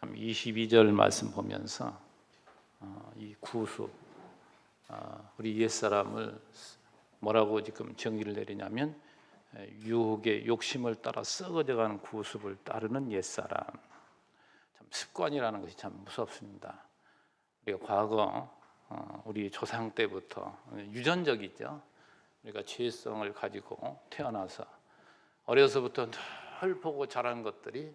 참 22절 말씀 보면서 이 구수, 우리 옛사람을 뭐라고 지금 정의를 내리냐면 유혹의 욕심을 따라 썩어져가는 구습을 따르는 옛사람. 참 습관이라는 것이 참 무섭습니다. 우리가 과거 우리 조상 때부터 유전적이죠. 우리가 죄성을 가지고 태어나서 어려서부터 늘 보고 자란 것들이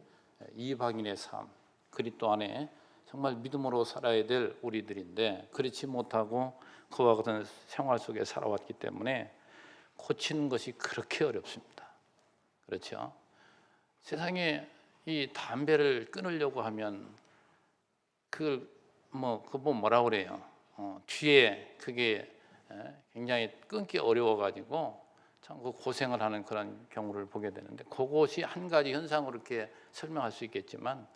이방인의 삶, 그리스도 안에 정말 믿음으로 살아야 될 우리들인데 그렇지 못하고 그와 같은 생활 속에 살아왔기 때문에 고치는 것이 그렇게 어렵습니다. 그렇죠? 세상에 이 담배를 끊으려고 하면 그걸 뭐라고 그래요? 뒤에 그게 굉장히 끊기 어려워가지고 참 고생을 하는 그런 경우를 보게 되는데 그것이 한 가지 현상으로 이렇게 설명할 수 있겠지만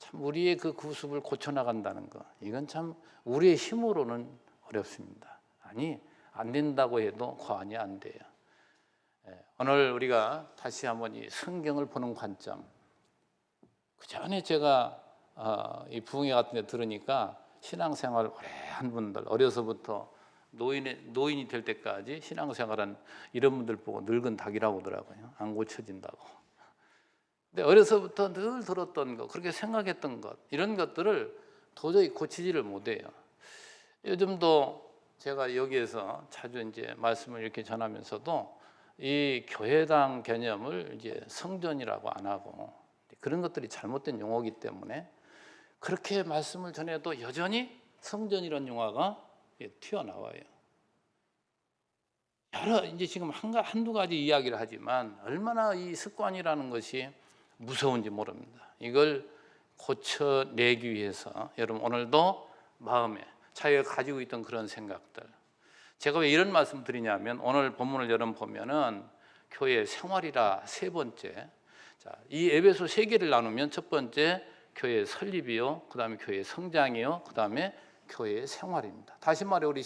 참 우리의 그 구습을 고쳐나간다는 거, 이건 참 우리의 힘으로는 어렵습니다. 아니, 안 된다고 해도 과언이 안 돼요. 오늘 우리가 다시 한번 이 성경을 보는 관점, 그 전에 제가 이 부흥회 같은 데 들으니까 신앙생활 오래 한 분들, 어려서부터 노인이 될 때까지 신앙생활한 이런 분들 보고 늙은 닭이라고 하더라고요. 안 고쳐진다고. 근데 어려서부터 늘 들었던 것, 그렇게 생각했던 것, 이런 것들을 도저히 고치지를 못해요. 요즘도 제가 여기에서 자주 이제 말씀을 이렇게 전하면서도 이 교회당 개념을 이제 성전이라고 안 하고 그런 것들이 잘못된 용어이기 때문에 그렇게 말씀을 전해도 여전히 성전이라는 용어가 튀어나와요. 이제 지금 한두 가지 이야기를 하지만 얼마나 이 습관이라는 것이 무서운지 모릅니다. 이걸 고쳐내기 위해서 여러분 오늘도 마음에 자기가 가지고 있던 그런 생각들, 제가 왜 이런 말씀 드리냐면 오늘 본문을 여러분 보면은 교회 생활이라 세 번째, 이 에베소 세 개를 나누면 첫 번째 교회 설립이요, 그 다음에 교회 성장이요, 그 다음에 교회의 생활입니다. 다시 말해 우리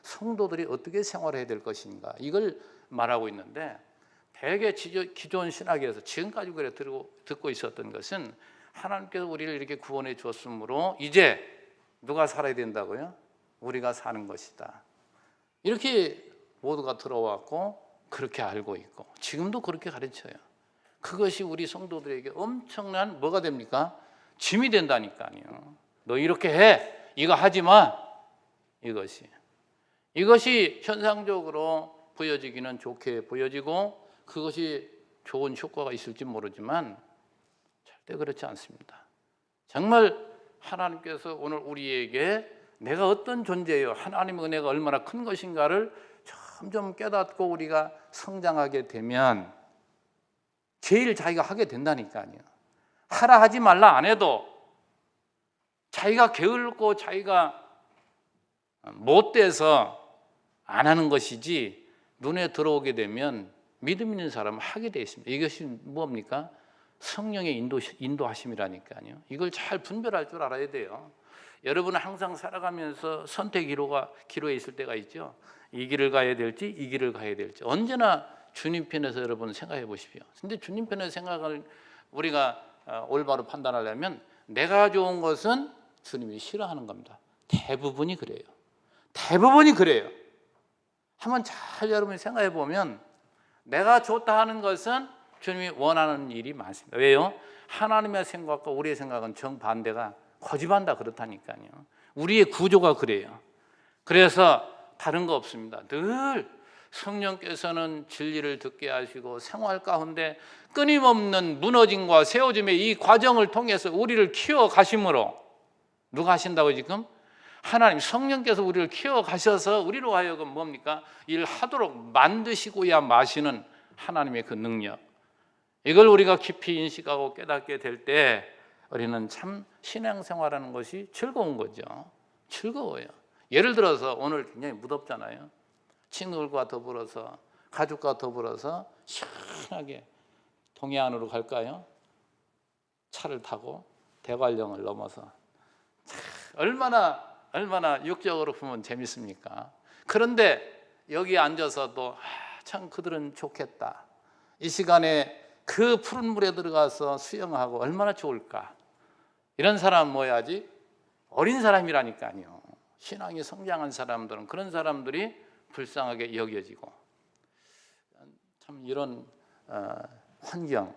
성도들이 어떻게 생활해야 될 것인가, 이걸 말하고 있는데 대개 기존 신학에서 지금까지 그래 듣고 있었던 것은 하나님께서 우리를 이렇게 구원해 주었으므로 이제 누가 살아야 된다고요? 우리가 사는 것이다. 이렇게 모두가 들어왔고 그렇게 알고 있고 지금도 그렇게 가르쳐요. 그것이 우리 성도들에게 엄청난 뭐가 됩니까? 짐이 된다니까요. 너 이렇게 해, 이거 하지 마. 이것이 현상적으로 보여지기는 좋게 보여지고 그것이 좋은 효과가 있을지 모르지만 절대 그렇지 않습니다. 정말 하나님께서 오늘 우리에게 내가 어떤 존재예요, 하나님의 은혜가 얼마나 큰 것인가를 점점 깨닫고 우리가 성장하게 되면 제일 자기가 하게 된다니까요. 하라 하지 말라 안 해도 자기가 게을고 자기가 못돼서 안 하는 것이지 눈에 들어오게 되면 믿음 있는 사람은 하게 되어 있습니다. 이것이 뭡니까? 성령의 인도하심이라니까요. 이걸 잘 분별할 줄 알아야 돼요. 여러분은 항상 살아가면서 선택 기로에 있을 때가 있죠. 이 길을 가야 될지 이 길을 가야 될지 언제나 주님 편에서 여러분 생각해 보십시오. 근데 주님 편에서 생각을 우리가 올바로 판단하려면 내가 좋은 것은 주님이 싫어하는 겁니다. 대부분이 그래요. 한번 잘 여러분이 생각해 보면 내가 좋다 하는 것은 주님이 원하는 일이 많습니다. 왜요? 하나님의 생각과 우리의 생각은 정반대가 거짓한다 그렇다니까요. 우리의 구조가 그래요. 그래서 다른 거 없습니다. 늘 성령께서는 진리를 듣게 하시고 생활 가운데 끊임없는 무너짐과 세워짐의 이 과정을 통해서 우리를 키워 가심으로, 누가 하신다고 지금? 하나님 성령께서 우리를 키워 가셔서 우리로 하여금 뭡니까? 일하도록 만드시고야 마시는 하나님의 그 능력, 이걸 우리가 깊이 인식하고 깨닫게 될 때 우리는 참 신앙생활하는 것이 즐거운 거죠. 즐거워요. 예를 들어서 오늘 굉장히 무덥잖아요. 친구들과 더불어서 가족과 더불어서 시원하게 동해안으로 갈까요? 차를 타고 대관령을 넘어서 얼마나 육적으로 보면 재밌습니까? 그런데 여기 앉아서도 참 그들은 좋겠다, 이 시간에 그 푸른 물에 들어가서 수영하고 얼마나 좋을까. 이런 사람 뭐야지? 어린 사람이라니까요. 신앙이 성장한 사람들은 그런 사람들이 불쌍하게 여겨지고, 참 이런 환경.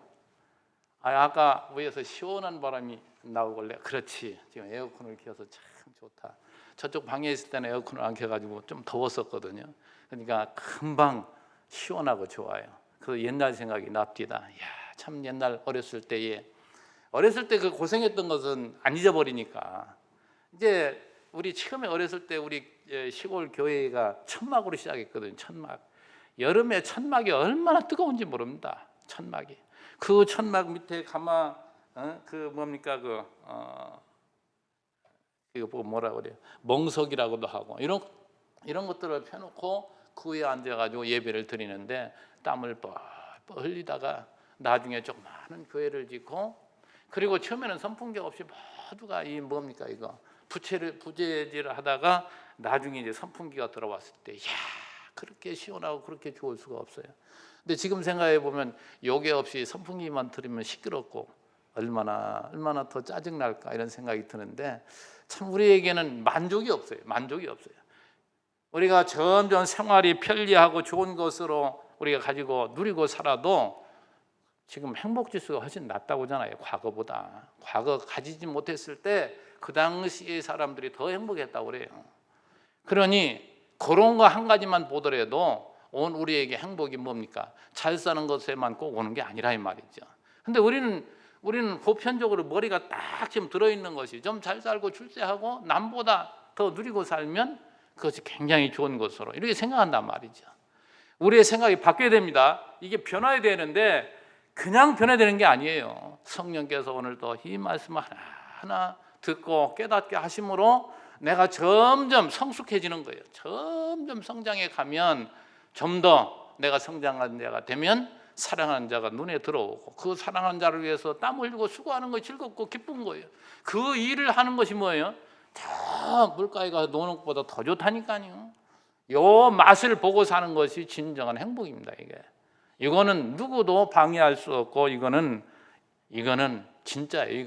아까 위에서 시원한 바람이 나오길래 그렇지, 지금 에어컨을 켜서 참 좋다. 저쪽 방에 있을 때는 에어컨을 안 켜가지고 좀 더웠었거든요. 그러니까 금방 시원하고 좋아요. 그래서 옛날 생각이 납디다. 야, 참 옛날 어렸을 때에 그 고생했던 것은 안 잊어버리니까. 이제 우리 처음에 어렸을 때 우리 시골 교회가 천막으로 시작했거든요. 천막. 여름에 천막이 얼마나 뜨거운지 모릅니다. 천막이. 그 천막 밑에 가마 그 뭡니까 이거 뭐라 그래요? 멍석이라고도 하고 이런 것들을 펴놓고 그 위에 앉아가지고 예배를 드리는데 땀을 뻘뻘 흘리다가 나중에 조그마한 교회를 짓고, 그리고 처음에는 선풍기 없이 모두가 이 뭡니까 이거 부재질을 하다가 나중에 이제 선풍기가 들어왔을 때, 야, 그렇게 시원하고 그렇게 좋을 수가 없어요. 근데 지금 생각해 보면 요게 없이 선풍기만 틀으면 시끄럽고 얼마나 더 짜증 날까 이런 생각이 드는데, 참 우리에게는 만족이 없어요. 우리가 점점 생활이 편리하고 좋은 것으로 우리가 가지고 누리고 살아도 지금 행복 지수가 훨씬 낮다고 하잖아요. 과거보다. 과거 가지지 못했을 때 그 당시의 사람들이 더 행복했다고 그래요. 그러니 그런 거 한 가지만 보더라도 온 우리에게 행복이 뭡니까? 잘 사는 것에만 꼭 오는 게 아니라 이 말이죠. 근데 우리는 보편적으로 머리가 딱 지금 들어있는 것이 좀 잘 살고 출세하고 남보다 더 누리고 살면 그것이 굉장히 좋은 것으로 이렇게 생각한단 말이죠. 우리의 생각이 바뀌어야 됩니다. 이게 변화해야 되는데 그냥 변화되는 게 아니에요. 성령께서 오늘도 이 말씀을 하나하나 듣고 깨닫게 하심으로 내가 점점 성숙해지는 거예요. 점점 성장해 가면 좀 더 내가 성장한 자가 되면 사랑하는 자가 눈에 들어오고, 그 사랑하는 자를 위해서 땀 흘리고 수고하는 것이 즐겁고 기쁜 거예요. 그 일을 하는 것이 뭐예요? 다 물가에 가서 노는 것보다 더 좋다니까요. 요 맛을 보고 사는 것이 진정한 행복입니다. 이거는 누구도 방해할 수 없고, 이거는 진짜예요.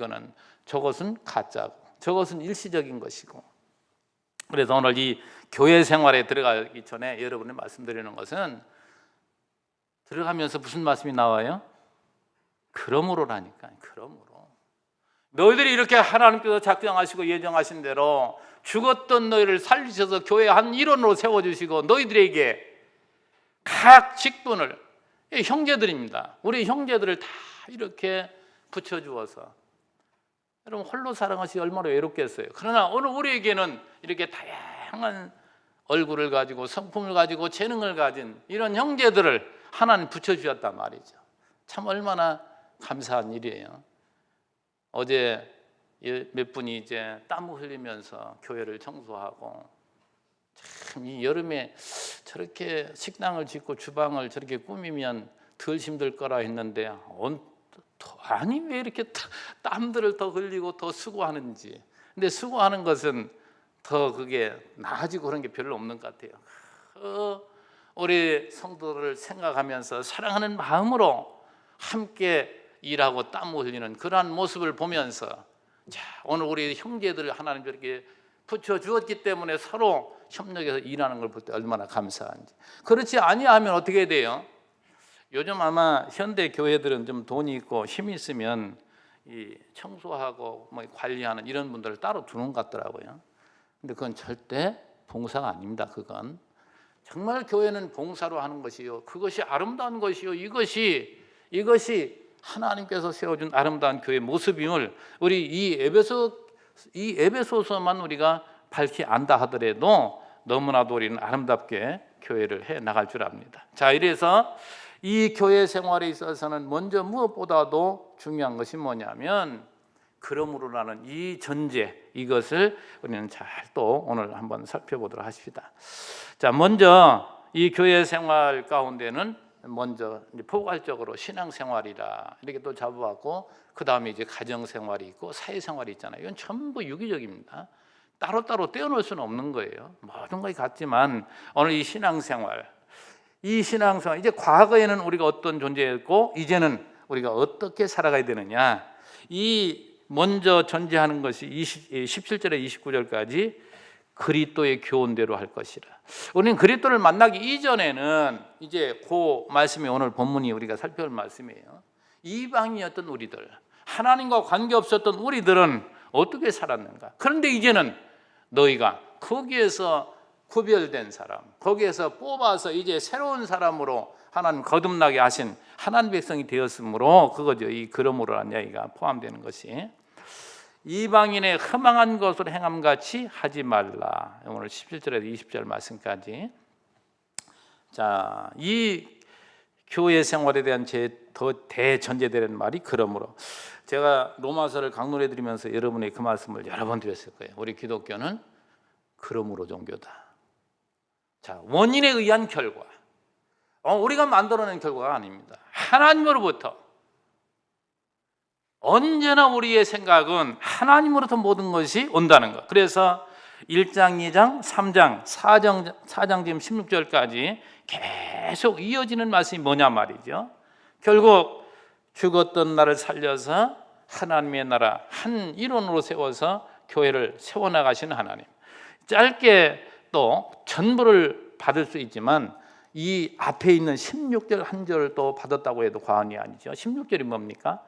저것은 가짜고 저것은 일시적인 것이고. 그래서 오늘 이 교회 생활에 들어가기 전에 여러분이 말씀드리는 것은, 들어가면서 무슨 말씀이 나와요? 그러므로라니까. 그러므로 너희들이 이렇게 하나님께서 작정하시고 예정하신 대로 죽었던 너희를 살리셔서 교회 한 일원으로 세워주시고, 너희들에게 각 직분을, 형제들입니다. 우리 형제들을 다 이렇게 붙여주어서, 여러분 홀로 살아가시 얼마나 외롭겠어요. 그러나 오늘 우리에게는 이렇게 다양한 얼굴을 가지고 성품을 가지고 재능을 가진 이런 형제들을 하나님 붙여주셨단 말이죠. 참 얼마나 감사한 일이에요. 어제 몇 분이 이제 땀을 흘리면서 교회를 청소하고, 참 이 여름에 저렇게 식당을 짓고 주방을 저렇게 꾸미면 덜 힘들 거라 했는데 아니 왜 이렇게 땀들을 더 흘리고 더 수고하는지. 근데 수고하는 것은 더 그게 나아지고 그런 게 별로 없는 것 같아요. 우리 성도들을 생각하면서 사랑하는 마음으로 함께 일하고 땀 흘리는 그러한 모습을 보면서, 자, 오늘 우리 형제들을 하나님 저렇게 붙여주었기 때문에 서로 협력해서 일하는 걸 볼 때 얼마나 감사한지. 그렇지 아니하면 어떻게 돼요? 요즘 아마 현대 교회들은 좀 돈이 있고 힘이 있으면 이 청소하고 뭐 관리하는 이런 분들을 따로 두는 것 같더라고요. 근데 그건 절대 봉사가 아닙니다. 그건 정말 교회는 봉사로 하는 것이요, 그것이 아름다운 것이요, 이것이 하나님께서 세워준 아름다운 교회의 모습임을 우리 이 에베소서만 우리가 밝히 안다 하더라도 너무나도 우리는 아름답게 교회를 해 나갈 줄 압니다. 자, 이래서 이 교회 생활에 있어서는 먼저 무엇보다도 중요한 것이 뭐냐면, 그러므로라는 이 전제, 이것을 우리는 잘 또 오늘 한번 살펴보도록 하십시다. 자, 먼저 이 교회 생활 가운데는 먼저 이제 포괄적으로 신앙생활이라 이렇게 또 잡아왔고, 그 다음에 이제 가정생활이 있고 사회생활이 있잖아요. 이건 전부 유기적입니다. 따로따로 떼어놓을 수는 없는 거예요. 모든 것이 같지만 오늘 이 신앙생활 이제 과거에는 우리가 어떤 존재였고 이제는 우리가 어떻게 살아가야 되느냐, 이 먼저 전제하는 것이 17절에 29절까지 그리스도의 교훈대로 할 것이라. 우리는 그리스도를 만나기 이전에는 이제 그 말씀이 오늘 본문이 우리가 살펴볼 말씀이에요. 이방인이었던 우리들, 하나님과 관계없었던 우리들은 어떻게 살았는가? 그런데 이제는 너희가 거기에서 구별된 사람, 거기에서 뽑아서 이제 새로운 사람으로 하나님 거듭나게 하신 하나님 백성이 되었으므로 그거죠. 이 그러므로라는 이야기가 포함되는 것이 이방인의 허망한 것으로 행함같이 하지 말라. 오늘 17절에서 20절 말씀까지. 자, 이 교회 생활에 대한 더 대전제되는 말이 그러므로. 제가 로마서를 강론해 드리면서 여러분의 그 말씀을 여러 번 드렸을 거예요. 우리 기독교는 그러므로 종교다. 자, 원인에 의한 결과. 우리가 만들어낸 결과가 아닙니다. 하나님으로부터. 언제나 우리의 생각은 하나님으로부터 모든 것이 온다는 것. 그래서 1장, 2장, 3장, 4장 지금 16절까지 계속 이어지는 말씀이 뭐냐 말이죠. 결국 죽었던 나를 살려서 하나님의 나라 한 일원으로 세워서 교회를 세워나가시는 하나님. 짧게 또 전부를 받을 수 있지만 이 앞에 있는 16절 한 절을 또 받았다고 해도 과언이 아니죠. 16절이 뭡니까?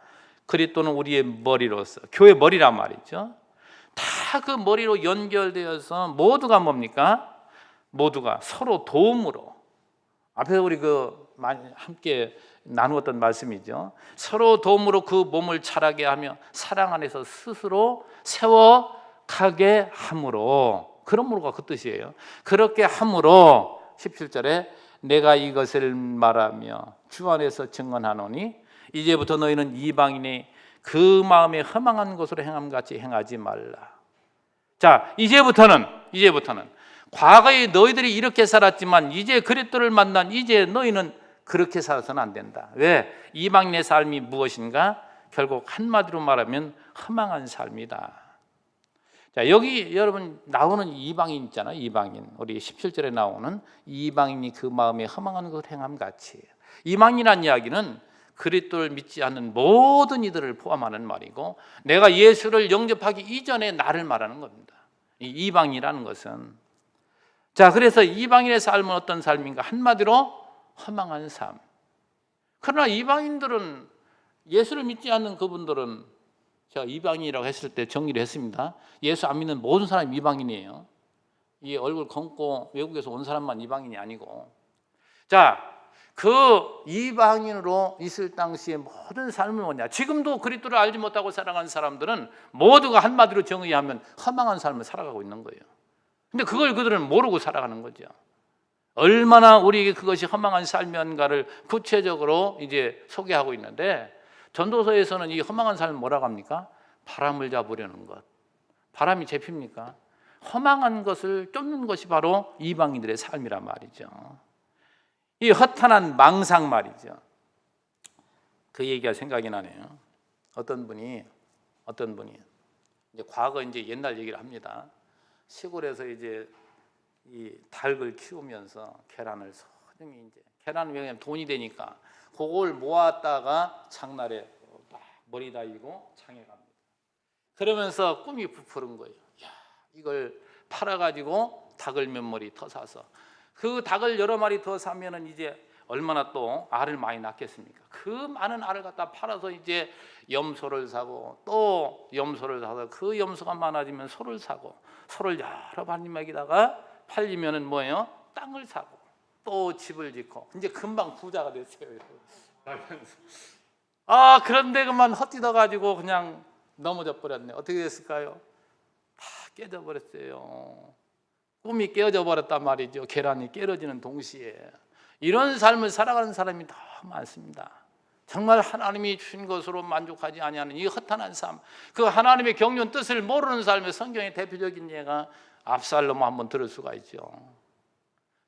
그리스도는 우리의 머리로서, 교회 머리란 말이죠. 다 그 머리로 연결되어서 모두가 뭡니까? 모두가 서로 도움으로, 앞에서 우리 함께 나누었던 말씀이죠. 서로 도움으로 그 몸을 자라게 하며 사랑 안에서 스스로 세워가게 함으로, 그러므로가 그 뜻이에요. 그렇게 함으로 17절에 내가 이것을 말하며 주 안에서 증언하노니 이제부터 너희는 이방인의 그 마음에 허망한 것으로 행함같이 행하지 말라. 자, 이제부터는 과거에 너희들이 이렇게 살았지만 이제 그리스도를 만난 이제 너희는 그렇게 살아서는 안 된다. 왜? 이방인의 삶이 무엇인가? 결국 한마디로 말하면 허망한 삶이다. 자, 여기 여러분 나오는 이방인 있잖아요. 이방인. 우리 17절에 나오는 이방인이 그 마음에 허망한 것을 행함같이. 이방인이라는 이야기는 그리스도를 믿지 않는 모든 이들을 포함하는 말이고, 내가 예수를 영접하기 이전에 나를 말하는 겁니다. 이 이방인이라는 것은. 자, 그래서 이방인의 삶은 어떤 삶인가? 한마디로 허망한 삶. 그러나 이방인들은, 예수를 믿지 않는 그분들은, 제가 이방인이라고 했을 때 정리를 했습니다. 예수 안 믿는 모든 사람이 이방인이에요. 이 얼굴 검고 외국에서 온 사람만 이방인이 아니고. 자, 그 이방인으로 있을 당시에 모든 삶은 뭐냐? 지금도 그리스도를 알지 못하고 살아가는 사람들은 모두가 한마디로 정의하면 허망한 삶을 살아가고 있는 거예요. 근데 그걸 그들은 모르고 살아가는 거죠. 얼마나 우리에게 그것이 허망한 삶이었는가를 구체적으로 이제 소개하고 있는데, 전도서에서는 이 허망한 삶을 뭐라고 합니까? 바람을 잡으려는 것. 바람이 잡힙니까? 허망한 것을 쫓는 것이 바로 이방인들의 삶이란 말이죠. 이 허탄한 망상 말이죠. 그 얘기가 생각이 나네요. 어떤 분이 이제 과거 이제 옛날 얘기를 합니다. 시골에서 이제 이 닭을 키우면서 계란을 소중히 이제 계란은 왜냐면 돈이 되니까 그걸 모았다가 장날에 막 머리 달리고 장에 갑니다. 그러면서 꿈이 부푸른 거예요. 야, 이걸 팔아가지고 닭을 몇 마리 더 사서 그 닭을 여러 마리 더 사면은 이제 얼마나 또 알을 많이 낳겠습니까? 그 많은 알을 갖다 팔아서 이제 염소를 사고 또 염소를 사서 그 염소가 많아지면 소를 사고 소를 여러 마리 먹이다가 팔리면은 뭐예요? 땅을 사고 또 집을 짓고 이제 금방 부자가 됐어요. 그런데 그만 헛디뎌 가지고 그냥 넘어져 버렸네. 어떻게 됐을까요? 다 깨져 버렸어요. 꿈이 깨어져 버렸단 말이죠. 계란이 깨어지는 동시에. 이런 삶을 살아가는 사람이 너무 많습니다. 정말 하나님이 주신 것으로 만족하지 아니하는 이 허탄한 삶, 그 하나님의 경륜 뜻을 모르는 삶의 성경의 대표적인 예가 압살롬 한번 들을 수가 있죠.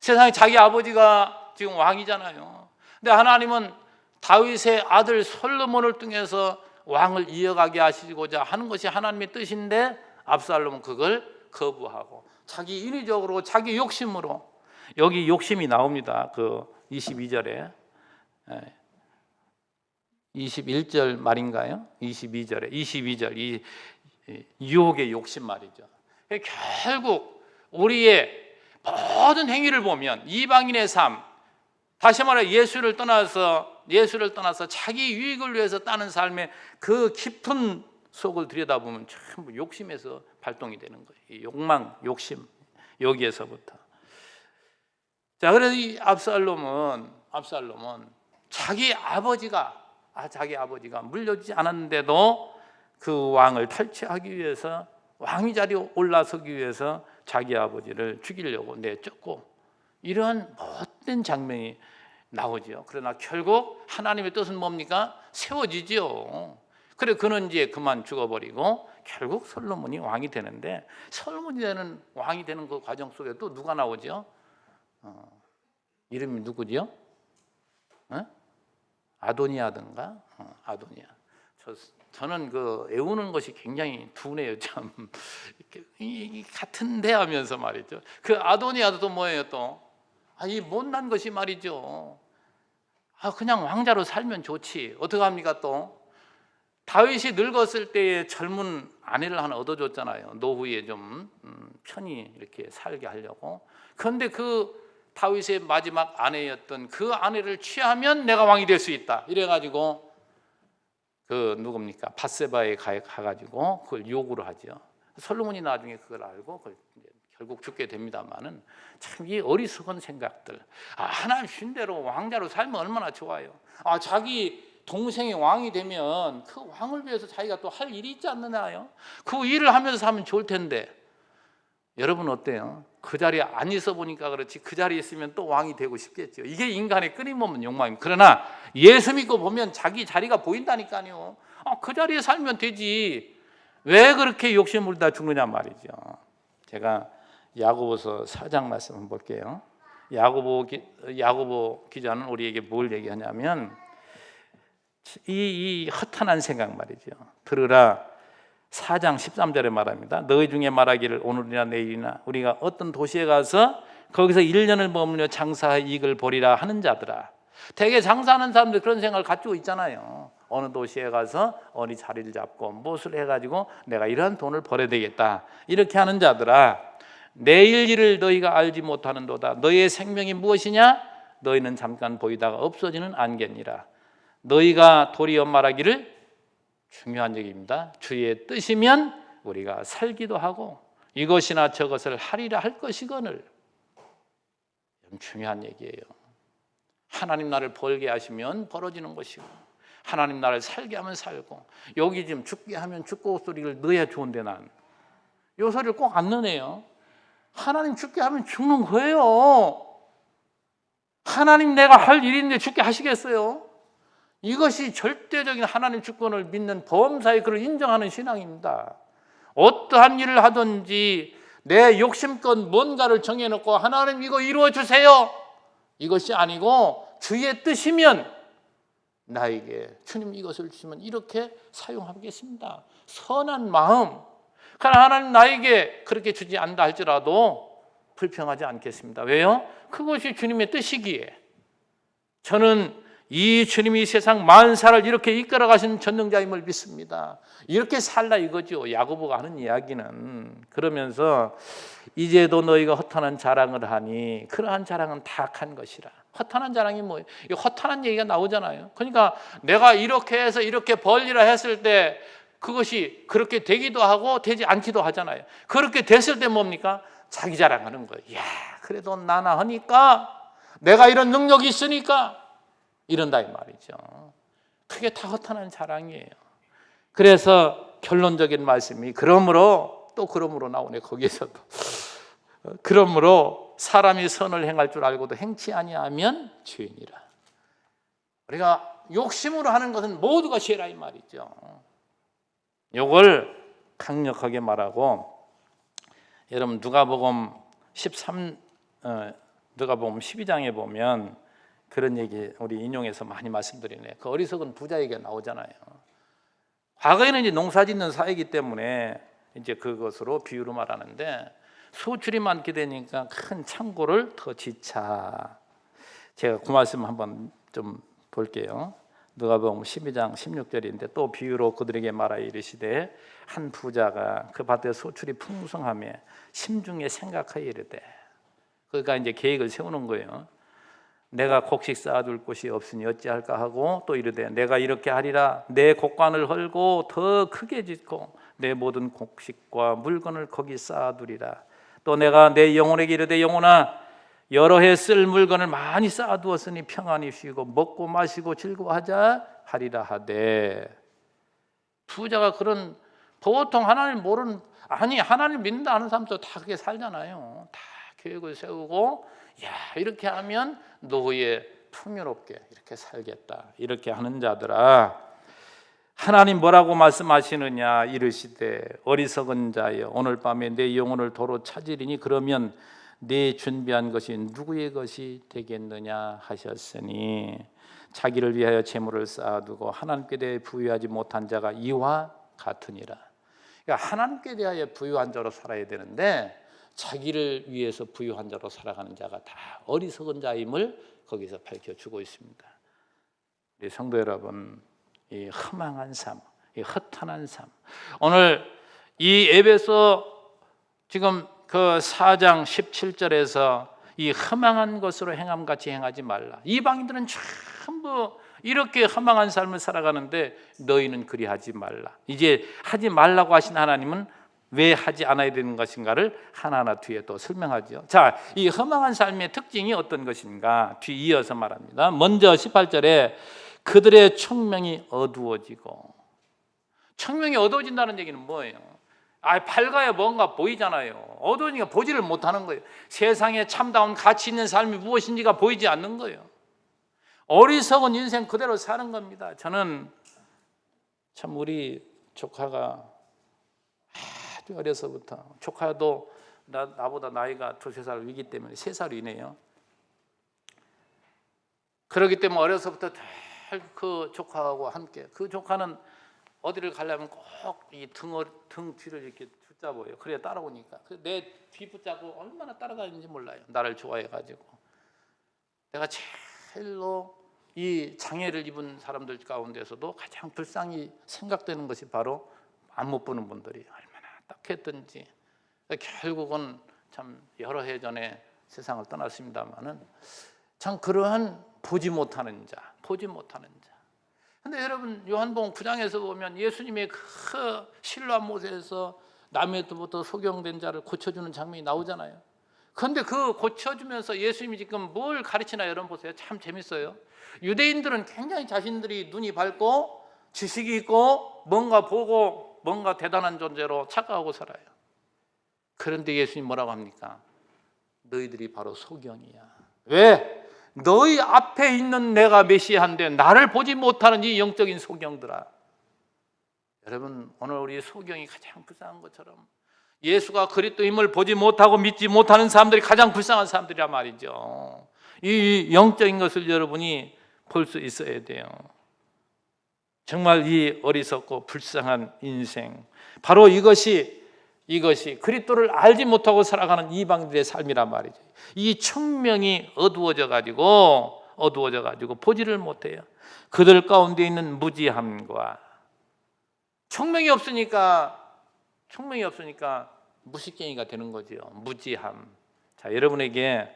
세상에 자기 아버지가 지금 왕이잖아요. 근데 하나님은 다윗의 아들 솔로몬을 통해서 왕을 이어가게 하시고자 하는 것이 하나님의 뜻인데 압살롬은 그걸 거부하고 자기 인위적으로 자기 욕심으로, 여기 욕심이 나옵니다. 그 22절에 21절 말인가요? 22절 이 유혹의 욕심 말이죠. 결국 우리의 모든 행위를 보면 이방인의 삶, 다시 말해 예수를 떠나서 자기 유익을 위해서 따는 삶의 그 깊은 속을 들여다보면 전부 욕심에서 발동이 되는 거예요. 욕망, 욕심, 여기에서부터. 자, 그래서 이 압살롬은 자기 아버지가 물려주지 않았는데도 그 왕을 탈취하기 위해서, 왕위 자리에 올라서기 위해서 자기 아버지를 죽이려고 내쫓고, 이러한 못된 장면이 나오죠. 그러나 결국 하나님의 뜻은 뭡니까? 세워지죠. 그래 그는 이제 그만 죽어버리고 결국 솔로몬이 왕이 되는데, 솔로몬이 되는 왕이 되는 그 과정 속에 또 누가 나오죠? 이름이 누구죠? 아도니아든가? 아도니아. 저는 그 애우는 것이 굉장히 둔해요. 참 같은데 하면서 말이죠. 그 아도니아도 또 뭐예요? 또 이 못난 것이 말이죠. 그냥 왕자로 살면 좋지. 어떻게 합니까? 또 다윗이 늙었을 때에 젊은 아내를 하나 얻어줬잖아요. 노후에 좀 편히 이렇게 살게 하려고. 그런데 그 다윗의 마지막 아내였던 그 아내를 취하면 내가 왕이 될 수 있다. 이래가지고 그 누굽니까? 밧세바에 가가지고 그걸 요구를 하죠. 솔로몬이 나중에 그걸 알고 그걸 결국 죽게 됩니다만은, 참 이 어리석은 생각들. 하나님 신 대로 왕자로 살면 얼마나 좋아요. 자기 동생이 왕이 되면 그 왕을 위해서 자기가 또 할 일이 있지 않느냐요. 그 일을 하면서 사면 좋을 텐데, 여러분 어때요? 그 자리에 안 있어 보니까 그렇지, 그 자리에 있으면 또 왕이 되고 싶겠죠. 이게 인간의 끊임없는 욕망입니다. 그러나 예수 믿고 보면 자기 자리가 보인다니까요. 그 자리에 살면 되지, 왜 그렇게 욕심 부리다 죽느냐 말이죠. 제가 야고보서 4장 말씀 한번 볼게요. 야고보 기자는 우리에게 뭘 얘기하냐면, 이 허탄한 생각 말이죠. 들으라. 4장 13절에 말합니다. 너희 중에 말하기를 오늘이나 내일이나 우리가 어떤 도시에 가서 거기서 1년을 머물며 장사의 이익을 보리라 하는 자들아. 대개 장사하는 사람들 그런 생각을 가지고 있잖아요. 어느 도시에 가서 어디 자리를 잡고 무엇을 해가지고 내가 이러한 돈을 벌어야 되겠다, 이렇게 하는 자들아, 내일 일을 너희가 알지 못하는도다. 너희의 생명이 무엇이냐? 너희는 잠깐 보이다가 없어지는 안개니라. 너희가 도리어 말하기를, 중요한 얘기입니다, 주의 뜻이면 우리가 살기도 하고 이것이나 저것을 하리라 할 것이거늘. 중요한 얘기예요. 하나님 나를 벌게 하시면 벌어지는 것이고, 하나님 나를 살게 하면 살고, 여기 지금 죽게 하면 죽고 소리를 넣어야 좋은데 난 이 소리를 꼭 안 넣네요. 하나님 죽게 하면 죽는 거예요. 하나님 내가 할 일인데 죽게 하시겠어요? 이것이 절대적인 하나님 주권을 믿는 범사의 그를 인정하는 신앙입니다. 어떠한 일을 하든지 내 욕심껏 뭔가를 정해놓고 하나님 이거 이루어 주세요, 이것이 아니고 주의 뜻이면 나에게 주님 이것을 주시면 이렇게 사용하겠습니다. 선한 마음. 그러나 하나님 나에게 그렇게 주지 않다 할지라도 불평하지 않겠습니다. 왜요? 그것이 주님의 뜻이기에. 저는 이 주님이 세상 만사를 이렇게 이끌어 가시는 전능자임을 믿습니다. 이렇게 살라 이거죠. 야고보가 하는 이야기는. 그러면서 이제도 너희가 허탄한 자랑을 하니 그러한 자랑은 다 악한 것이라. 허탄한 자랑이 뭐예요? 이 허탄한 얘기가 나오잖아요. 그러니까 내가 이렇게 해서 이렇게 벌리라 했을 때 그것이 그렇게 되기도 하고 되지 않기도 하잖아요. 그렇게 됐을 때 뭡니까? 자기 자랑하는 거예요. 야, 그래도 나나 하니까, 내가 이런 능력이 있으니까 이런다 이 말이죠. 그게 다 허탄한 자랑이에요. 그래서 결론적인 말씀이 그러므로 나오네. 거기에서도 그러므로 사람이 선을 행할 줄 알고도 행치 아니하면 죄인이라. 우리가 욕심으로 하는 것은 모두가 죄라 이 말이죠. 이걸 강력하게 말하고, 여러분 누가복음 12장에 보면 그런 얘기 우리 인용해서 많이 말씀드리네. 그 어리석은 부자 얘기가 나오잖아요. 과거에는 이제 농사짓는 사회이기 때문에 이제 그것으로 비유로 말하는데, 소출이 많게 되니까 큰 창고를 더 짓자. 제가 그 말씀 한번 좀 볼게요. 누가복음 12장 16절인데 또 비유로 그들에게 말하여 이르시되 한 부자가 그 밭에 소출이 풍성하며 심중에 생각하여 이르되, 그러니까 이제 계획을 세우는 거예요. 내가 곡식 쌓아둘 곳이 없으니 어찌할까 하고 또 이르되 내가 이렇게 하리라. 내 곡간을 헐고 더 크게 짓고 내 모든 곡식과 물건을 거기 쌓아두리라. 또 내가 내 영혼에게 이르되 영혼아, 여러 해 쓸 물건을 많이 쌓아두었으니 평안히 쉬고 먹고 마시고 즐거워하자 하리라 하되. 부자가 그런, 보통 하나님 모르는, 아니 하나님 믿는다 하는 사람도 다 그렇게 살잖아요. 다 계획을 세우고 야, 이렇게 하면 노후에 풍요롭게 이렇게 살겠다 이렇게 하는 자들아, 하나님 뭐라고 말씀하시느냐. 이르시되 어리석은 자여, 오늘 밤에 내 영혼을 도로 찾으리니 그러면 네 준비한 것이 누구의 것이 되겠느냐 하셨으니, 자기를 위하여 재물을 쌓아두고 하나님께 대해 부유하지 못한 자가 이와 같으니라. 그러니까 하나님께 대하여 부유한 자로 살아야 되는데 자기를 위해서 부유한 자로 살아가는 자가 다 어리석은 자임을 거기서 밝혀주고 있습니다. 우리 성도 여러분, 이 허망한 삶, 이 허탄한 삶, 오늘 이 에베소 지금 그 4장 17절에서 이 허망한 것으로 행함같이 행하지 말라. 이방인들은 전부 이렇게 허망한 삶을 살아가는데 너희는 그리하지 말라. 이제 하지 말라고 하신 하나님은 왜 하지 않아야 되는 것인가를 하나하나 뒤에 또 설명하죠. 자, 이 허망한 삶의 특징이 어떤 것인가 뒤 이어서 말합니다. 먼저 18절에 그들의 총명이 어두워지고, 총명이 어두워진다는 얘기는 뭐예요? 밝아야 뭔가 보이잖아요. 어두우니까 보지를 못하는 거예요. 세상에 참다운 가치 있는 삶이 무엇인지가 보이지 않는 거예요. 어리석은 인생 그대로 사는 겁니다. 저는 참 우리 조카가 아주 어려서부터, 조카도 나보다 나이가 두세 살 위기 때문에 3살이네요. 그렇기 때문에 어려서부터 늘 그 조카하고 함께, 그 조카는 어디를 가려면 꼭 이 등 뒤를 이렇게 붙잡아요. 그래야 따라오니까. 내 뒤 붙잡고 얼마나 따라다니는지 몰라요. 나를 좋아해가지고. 내가 제일로 이 장애를 입은 사람들 가운데서도 가장 불쌍히 생각되는 것이 바로 안 못 보는 분들이 얼마나 딱했던지. 결국은 참 여러 해 전에 세상을 떠났습니다마는 참 그러한 보지 못하는 자. 근데 여러분 요한복음 9장에서 보면 예수님의 그 실로암 못에서 남에서부터 소경된 자를 고쳐주는 장면이 나오잖아요. 그런데 그 고쳐주면서 예수님이 지금 뭘 가르치나 여러분 보세요. 참 재밌어요. 유대인들은 굉장히 자신들이 눈이 밝고 지식이 있고 뭔가 보고 뭔가 대단한 존재로 착각하고 살아요. 그런데 예수님 뭐라고 합니까? 너희들이 바로 소경이야. 왜? 너희 앞에 있는 내가 메시아인데 나를 보지 못하는 이 영적인 소경들아. 여러분 오늘 우리 소경이 가장 불쌍한 것처럼 예수가 그리스도임을 보지 못하고 믿지 못하는 사람들이 가장 불쌍한 사람들이란 말이죠. 이 영적인 것을 여러분이 볼 수 있어야 돼요. 정말 이 어리석고 불쌍한 인생, 바로 이것이 그리스도를 알지 못하고 살아가는 이방인들의 삶이란 말이죠. 이 청명이 어두워져 가지고 보지를 못해요. 그들 가운데 있는 무지함과, 청명이 없으니까 무식쟁이가 되는 거죠. 무지함. 자, 여러분에게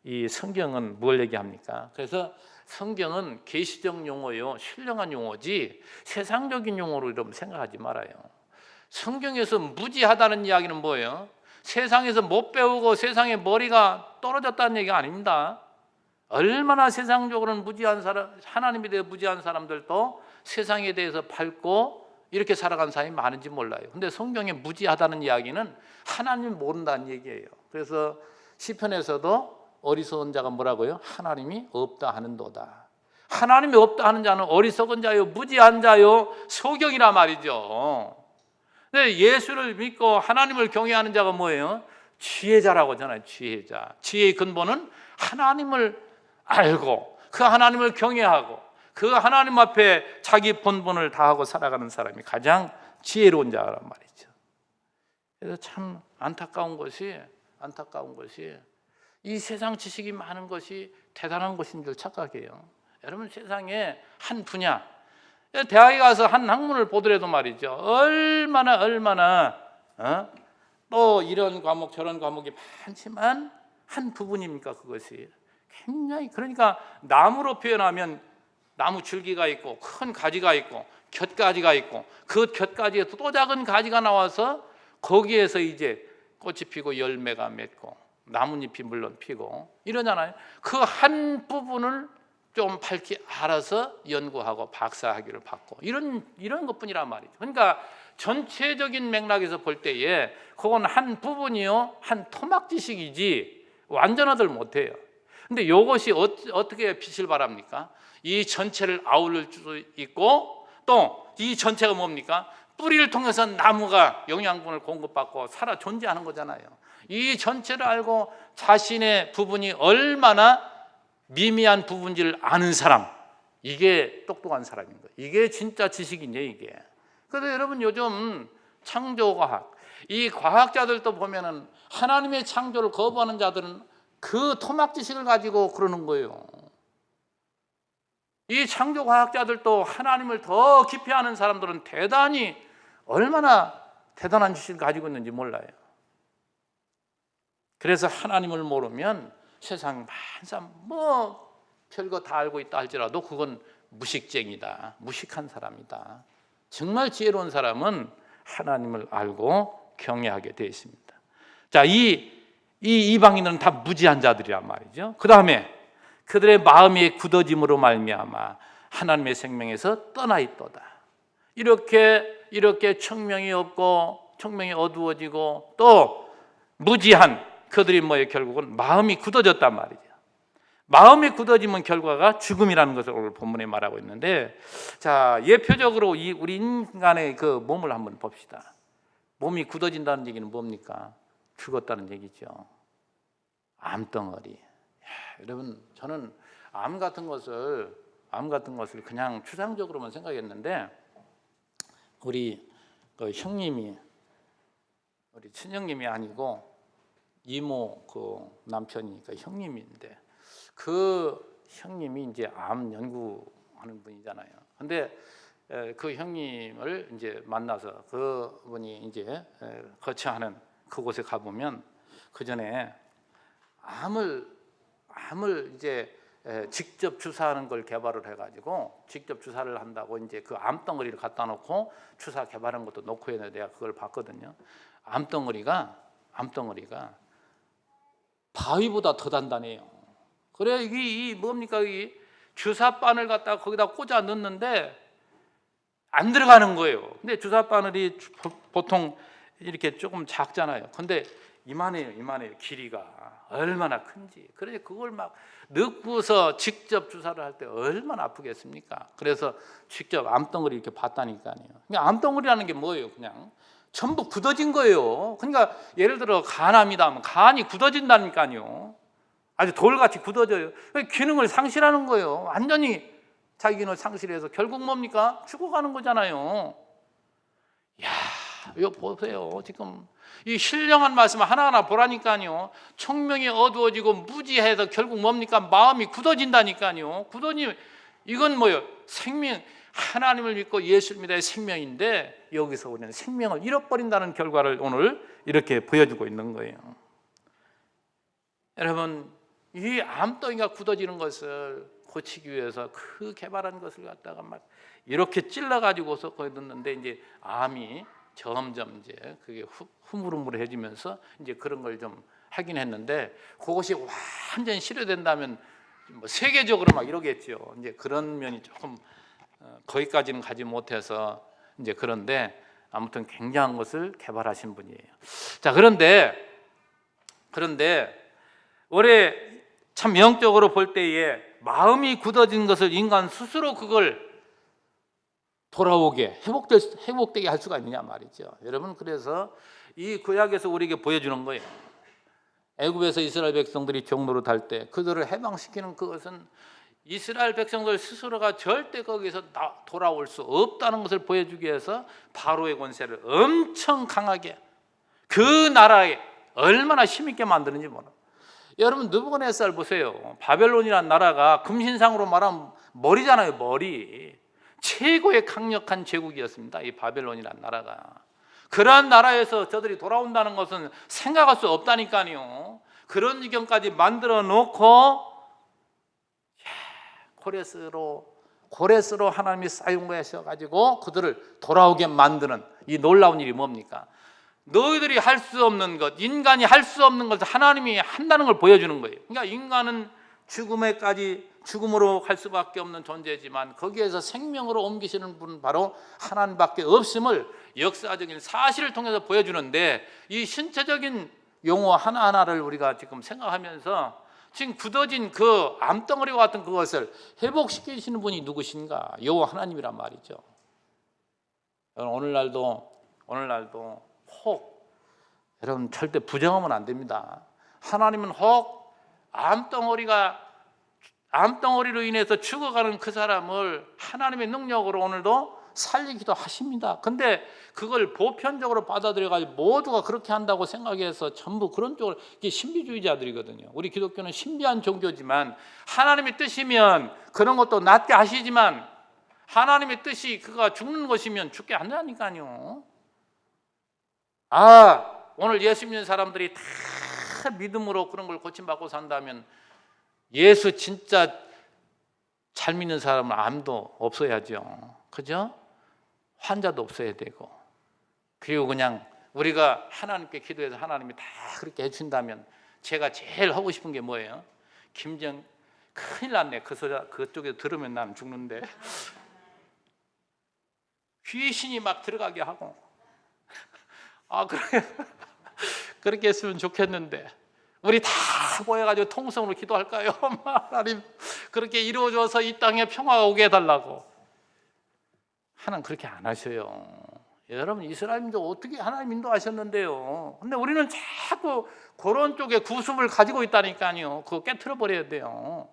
이 성경은 뭘 얘기합니까? 그래서 성경은 계시적 용어요, 신령한 용어지 세상적인 용어로 여러분 생각하지 말아요. 성경에서 무지하다는 이야기는 뭐예요? 세상에서 못 배우고 세상에 머리가 떨어졌다는 얘기가 아닙니다. 얼마나 세상적으로는 무지한 사람, 하나님에 대해 무지한 사람들도 세상에 대해서 밝고 이렇게 살아간 사람이 많은지 몰라요. 근데 성경에 무지하다는 이야기는 하나님 모른다는 얘기예요. 그래서 시편에서도 어리석은 자가 뭐라고요? 하나님이 없다 하는도다. 하나님이 없다 하는 자는 어리석은 자요, 무지한 자요, 소경이라 말이죠. 근데 예수를 믿고 하나님을 경외하는 자가 뭐예요? 지혜자라고 하잖아요. 지혜자. 지혜의 근본은 하나님을 알고 그 하나님을 경외하고 그 하나님 앞에 자기 본분을 다하고 살아가는 사람이 가장 지혜로운 자란 말이죠. 그래서 참 안타까운 것이 이 세상 지식이 많은 것이 대단한 것인 줄 착각해요. 여러분 세상에 한 분야, 대학에 가서 한 학문을 보더라도 말이죠, 얼마나 또 이런 과목 저런 과목이 많지만 한 부분입니까 그것이? 굉장히, 그러니까 나무로 표현하면 나무 줄기가 있고 큰 가지가 있고 곁가지가 있고 그 곁가지에 또 작은 가지가 나와서 거기에서 이제 꽃이 피고 열매가 맺고 나뭇잎이 물론 피고 이러잖아요. 그 한 부분을 좀 밝히 알아서 연구하고 박사학위를 받고 이런 것뿐이란 말이죠. 그러니까 전체적인 맥락에서 볼 때에 그건 한 부분이요, 한 토막 지식이지 완전하들 못해요. 근데 이것이 어떻게 빛을 발합니까? 이 전체를 아우를 수 있고 또 이 전체가 뭡니까? 뿌리를 통해서 나무가 영양분을 공급받고 살아 존재하는 거잖아요. 이 전체를 알고 자신의 부분이 얼마나 미미한 부분인지를 아는 사람, 이게 똑똑한 사람인 거예요. 이게 진짜 지식이냐 이게. 그래서 여러분 요즘 창조과학, 이 과학자들도 보면은 하나님의 창조를 거부하는 자들은 그 토막 지식을 가지고 그러는 거예요. 이 창조과학자들도 하나님을 더 깊이 아는 사람들은 대단히 얼마나 대단한 지식을 가지고 있는지 몰라요. 그래서 하나님을 모르면 세상 많은 사람 별거 다 알고 있다 할지라도 그건 무식쟁이다, 무식한 사람이다. 정말 지혜로운 사람은 하나님을 알고 경외하게 되어 있습니다. 자, 이 이방인들은 다 무지한 자들이란 말이죠. 그 다음에 그들의 마음이 굳어짐으로 말미암아 하나님의 생명에서 떠나 있도다. 이렇게 청명이 없고 청명이 어두워지고 또 무지한 그들이 뭐예요? 결국은 마음이 굳어졌단 말이죠. 마음이 굳어지면 결과가 죽음이라는 것을 오늘 본문에 말하고 있는데, 자, 예표적으로 우리 인간의 그 몸을 한번 봅시다. 몸이 굳어진다는 얘기는 뭡니까? 죽었다는 얘기죠. 암덩어리. 여러분, 저는 암 같은 것을 그냥 추상적으로만 생각했는데, 우리 그 형님이, 우리 친형님이 아니고 이모 그 남편이니까 형님인데, 그 형님이 이제 암 연구하는 분이잖아요. 근데 그 형님을 이제 만나서 그분이 이제 거처하는 그곳에 가보면 그 전에 암을 이제 직접 주사하는 걸 개발을 해가지고 직접 주사를 한다고 이제 그 암덩어리를 갖다 놓고 주사 개발한 것도 놓고 했는데 내가 그걸 봤거든요. 암덩어리가 바위보다 더 단단해요. 그래, 이게 뭡니까? 이 주사바늘 갖다가 거기다 꽂아 넣는데 안 들어가는 거예요. 근데 주사바늘이 보통 이렇게 조금 작잖아요. 근데 이만해요. 길이가 얼마나 큰지. 그래, 그걸 막 넣고서 직접 주사를 할 때 얼마나 아프겠습니까? 그래서 직접 암덩어리 이렇게 봤다니까요. 그러니까 암덩어리라는 게 뭐예요? 그냥 전부 굳어진 거예요. 그러니까 예를 들어 간암이다 하면 간이 굳어진다니까요. 아주 돌같이 굳어져요. 기능을 상실하는 거예요. 완전히 자기 기능을 상실해서 결국 뭡니까? 죽어가는 거잖아요. 이야, 이거 보세요. 지금 이 신령한 말씀 하나하나 보라니까요. 청명이 어두워지고 무지해서 결국 뭡니까? 마음이 굳어진다니까요. 이건 뭐예요? 생명, 하나님을 믿고 예수를 믿어야 생명인데 여기서 우리는 생명을 잃어버린다는 결과를 오늘 이렇게 보여주고 있는 거예요. 여러분, 이 암덩이가 굳어지는 것을 고치기 위해서 그 개발한 것을 갖다가 막 이렇게 찔러가지고서 거기 넣는데 이제 암이 점점 이제 그게 흐물흐물해지면서 이제 그런 걸 좀 하긴 했는데 그것이 완전히 치료된다면 뭐 세계적으로 막 이러겠죠. 이제 그런 면이 조금 거기까지는 가지 못해서 이제 그런데 아무튼 굉장한 것을 개발하신 분이에요. 자, 그런데 올해 참 영적으로 볼 때에 마음이 굳어진 것을 인간 스스로 그걸 돌아오게 회복되게 할 수가 있느냐 말이죠. 여러분, 그래서 이 구약에서 우리에게 보여주는 거예요. 애굽에서 이스라엘 백성들이 종로로 달 때 그들을 해방시키는 그것은 이스라엘 백성들 스스로가 절대 거기서 돌아올 수 없다는 것을 보여주기 위해서 바로의 권세를 엄청 강하게 그 나라에 얼마나 힘있게 만드는지 몰라요. 여러분, 느부갓네살 보세요. 바벨론이라는 나라가 금신상으로 말하면 머리잖아요. 머리. 최고의 강력한 제국이었습니다. 이 바벨론이라는 나라가. 그러한 나라에서 저들이 돌아온다는 것은 생각할 수 없다니까요. 그런 지경까지 만들어 놓고 고레스로 하나님이 사용하셔가지고 그들을 돌아오게 만드는 이 놀라운 일이 뭡니까? 너희들이 할 수 없는 것, 인간이 할 수 없는 것을 하나님이 한다는 걸 보여주는 거예요. 그러니까 인간은 죽음으로 갈 수밖에 없는 존재지만 거기에서 생명으로 옮기시는 분은 바로 하나님밖에 없음을 역사적인 사실을 통해서 보여주는데, 이 신체적인 용어 하나하나를 우리가 지금 생각하면서 지금 굳어진 그 암덩어리와 같은 그것을 회복시키시는 분이 누구신가? 여호와 하나님이란 말이죠. 오늘날도 혹, 여러분 절대 부정하면 안 됩니다. 하나님은 혹 암덩어리로 인해서 죽어가는 그 사람을 하나님의 능력으로 오늘도 살리기도 하십니다. 근데 그걸 보편적으로 받아들여가지고 모두가 그렇게 한다고 생각해서 전부 그런 쪽으로, 이게 신비주의자들이거든요. 우리 기독교는 신비한 종교지만 하나님의 뜻이면 그런 것도 낫게 하시지만 하나님의 뜻이 그가 죽는 것이면 죽게 한다니까요. 오늘 예수 믿는 사람들이 다 믿음으로 그런 걸 고침받고 산다면 예수 진짜 잘 믿는 사람은 암도 없어야죠. 그죠? 환자도 없어야 되고. 그리고 그냥 우리가 하나님께 기도해서 하나님이 다 그렇게 해준다면 제가 제일 하고 싶은 게 뭐예요? 큰일 났네. 그쪽에 들으면 나는 죽는데. 귀신이 막 들어가게 하고. 그렇게 했으면 좋겠는데. 우리 다 모여가지고 통성으로 기도할까요? 하나님 그렇게 이루어져서 이 땅에 평화가 오게 해달라고. 하나님 그렇게 안 하셔요. 여러분 이스라엘민족 어떻게 하나님 인도하셨는데요. 근데 우리는 자꾸 그런 쪽에 구습을 가지고 있다니까요. 그거 깨트려 버려야 돼요.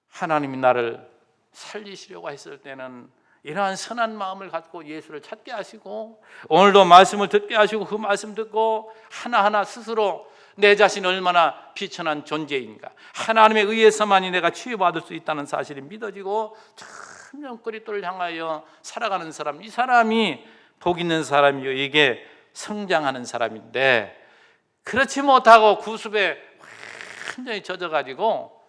하나님이 나를 살리시려고 했을 때는 이러한 선한 마음을 갖고 예수를 찾게 하시고, 오늘도 말씀을 듣게 하시고 그 말씀 듣고 하나하나 스스로 내 자신이 얼마나 비천한 존재인가, 하나님에 의해서만이 내가 치유받을 수 있다는 사실이 믿어지고 점점 그리스도를 향하여 살아가는 사람, 이 사람이 복 있는 사람이요, 이게 성장하는 사람인데, 그렇지 못하고 구습에 완전히 젖어가지고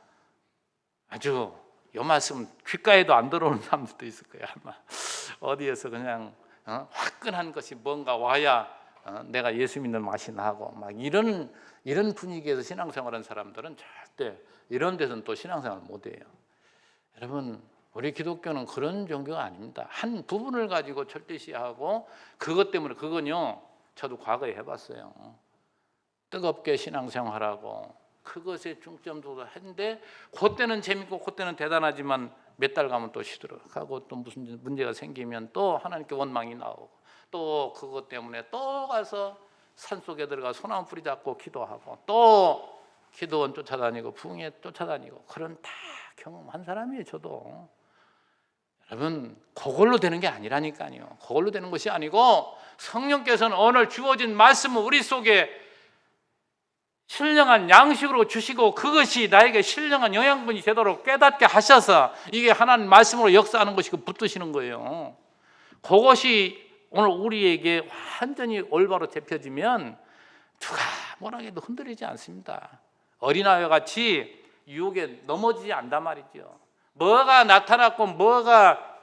아주 이 말씀 귓가에도 안 들어오는 사람들도 있을 거야. 아마 어디에서 그냥 화끈한 것이 뭔가 와야 내가 예수 믿는 맛이 나고 막 이런 분위기에서 신앙생활하는 사람들은 절대 이런 데서는 또 신앙생활 못해요. 여러분 우리 기독교는 그런 종교가 아닙니다. 한 부분을 가지고 절대시하고 그것 때문에, 그건요 저도 과거에 해봤어요. 뜨겁게 신앙생활하고 그것에 중점 두고 했는데, 그때는 재밌고 그때는 대단하지만 몇 달 가면 또 시들어가고 또 무슨 문제가 생기면 또 하나님께 원망이 나오고 또 그것 때문에 또 가서 산속에 들어가 소나무 뿌리 잡고 기도하고 또 기도원 쫓아다니고 부흥회 쫓아다니고, 그런 다 경험한 사람이에요. 저도. 여러분 그걸로 되는 게 아니라니까요. 그걸로 되는 것이 아니고 성령께서는 오늘 주어진 말씀을 우리 속에 신령한 양식으로 주시고 그것이 나에게 신령한 영양분이 되도록 깨닫게 하셔서 이게 하나님 말씀으로 역사하는 것이고 붙드시는 거예요. 그것이 오늘 우리에게 완전히 올바로 잡혀지면 누가 뭐라 해도 흔들리지 않습니다. 어린아이와 같이 유혹에 넘어지지 않단 말이죠. 뭐가 나타났고 뭐가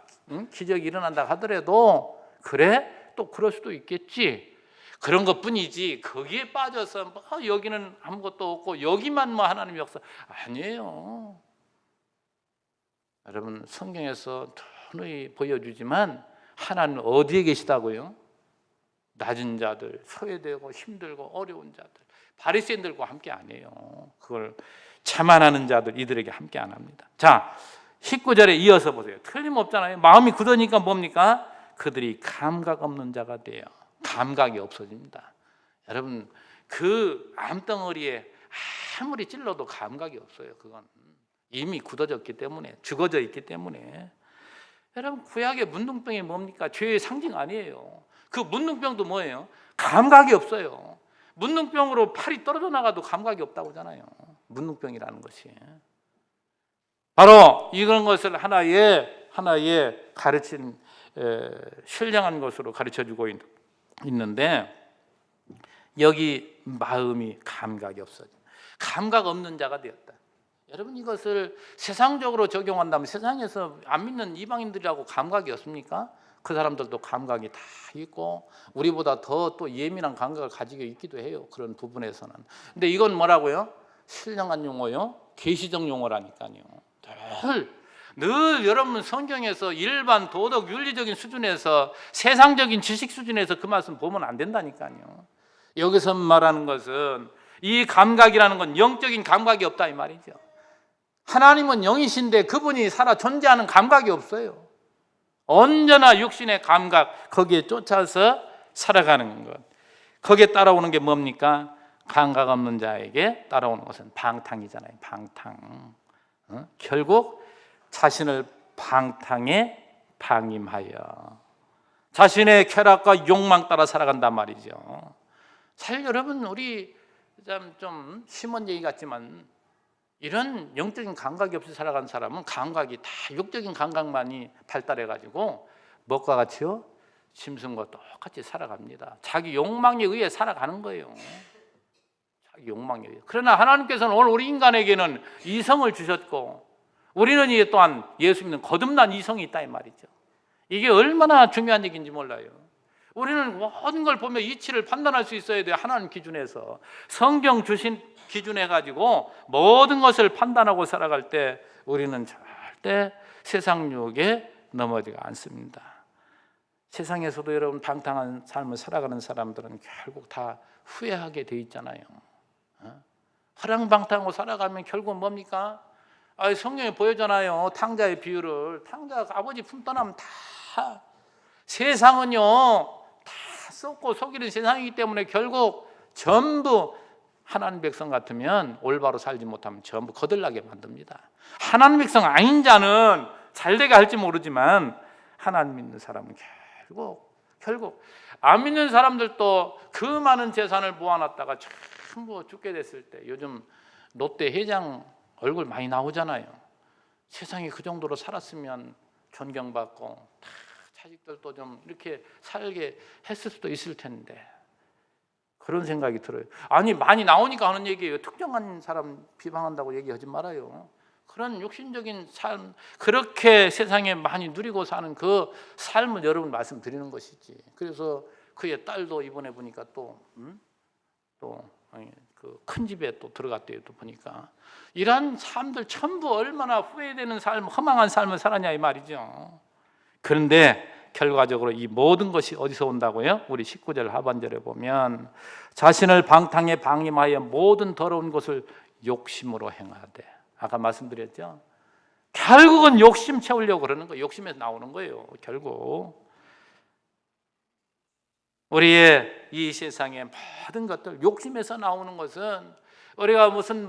기적이 일어난다 하더라도 그래? 또 그럴 수도 있겠지. 그런 것뿐이지 거기에 빠져서 여기는 아무것도 없고 여기만 하나님 역사 아니에요. 여러분 성경에서 누누이 보여주지만 하나님은 어디에 계시다고요? 낮은 자들, 소외되고 힘들고 어려운 자들, 바리새인들과 함께 안 해요. 그걸 자만하는 자들, 이들에게 함께 안 합니다. 자, 19절에 이어서 보세요. 틀림없잖아요. 마음이 굳으니까 뭡니까? 그들이 감각 없는 자가 돼요. 감각이 없어집니다. 여러분 그 암덩어리에 아무리 찔러도 감각이 없어요. 그건 이미 굳어졌기 때문에, 죽어져 있기 때문에. 여러분 구약의 문둥병이 뭡니까? 죄의 상징 아니에요. 그 문둥병도 뭐예요? 감각이 없어요. 문둥병으로 팔이 떨어져 나가도 감각이 없다고 하잖아요. 문둥병이라는 것이. 바로 이런 것을 하나의 가르친 신령한 것으로 가르쳐주고 있는데, 여기 마음이 감각이 없어져. 감각 없는 자가 되었다. 여러분, 이것을 세상적으로 적용한다면 세상에서 안 믿는 이방인들이라고 감각이 없습니까? 그 사람들도 감각이 다 있고 우리보다 더 또 예민한 감각을 가지고 있기도 해요. 그런 부분에서는. 근데 이건 뭐라고요? 신령한 용어요. 계시적 용어라니까요. 늘 여러분 성경에서 일반 도덕 윤리적인 수준에서, 세상적인 지식 수준에서 그 말씀 보면 안 된다니까요. 여기서 말하는 것은 이 감각이라는 건 영적인 감각이 없다 이 말이죠. 하나님은 영이신데 그분이 살아 존재하는 감각이 없어요. 언제나 육신의 감각, 거기에 쫓아서 살아가는 것. 거기에 따라오는 게 뭡니까? 감각 없는 자에게 따라오는 것은 방탕이잖아요. 방탕. 결국 자신을 방탕에 방임하여 자신의 쾌락과 욕망 따라 살아간단 말이죠. 사실 여러분, 우리 좀 심한 얘기 같지만 이런 영적인 감각이 없이 살아간 사람은 감각이 다 육적인 감각만이 발달해가지고 먹과 같이요, 짐승과 똑같이 살아갑니다. 자기 욕망에 의해 살아가는 거예요. 자기 욕망에 의해. 그러나 하나님께서는 오늘 우리 인간에게는 이성을 주셨고, 우리는 이 또한 예수 믿는 거듭난 이성이 있다 이 말이죠. 이게 얼마나 중요한 얘기인지 몰라요. 우리는 모든 걸 보며 이치를 판단할 수 있어야 돼요. 하나님 기준에서, 성경 주신 기준해 가지고 모든 것을 판단하고 살아갈 때 우리는 절대 세상 유혹에 넘어지가 않습니다. 세상에서도 여러분 방탕한 삶을 살아가는 사람들은 결국 다 후회하게 돼 있잖아요. 허랑방탕하고 살아가면 결국 뭡니까? 성경에 보여잖아요. 탕자의 비유를. 탕자가 아버지 품 떠나면 다, 세상은요 다 썩고 속이는 세상이기 때문에 결국 전부 하나님 백성 같으면 올바로 살지 못하면 전부 거들나게 만듭니다. 하나님 백성 아닌 자는 잘되게 할지 모르지만 하나님 믿는 사람은 결국 안 믿는 사람들도 그 많은 재산을 모아놨다가 전부 죽게 됐을 때, 요즘 롯데 회장 얼굴 많이 나오잖아요. 세상에 그 정도로 살았으면 존경받고 다 자식들도 좀 이렇게 살게 했을 수도 있을 텐데, 그런 생각이 들어요. 아니, 많이 나오니까 하는 얘기예요. 특정한 사람 비방한다고 얘기하지 말아요. 그런 육신적인 삶, 그렇게 세상에 많이 누리고 사는 그 삶을 여러분 말씀드리는 것이지. 그래서 그의 딸도 이번에 보니까 또 그 큰 집에 또 들어갔대요. 또 보니까 이런 삶들 전부 얼마나 후회되는 삶, 허망한 삶을 살았냐 이 말이죠. 그런데 결과적으로 이 모든 것이 어디서 온다고요? 우리 19절 하반절에 보면 자신을 방탕에 방임하여 모든 더러운 것을 욕심으로 행하되, 아까 말씀드렸죠? 결국은 욕심 채우려고 그러는 거예요. 욕심에서 나오는 거예요. 결국 우리의 이 세상의 모든 것들, 욕심에서 나오는 것은 우리가 무슨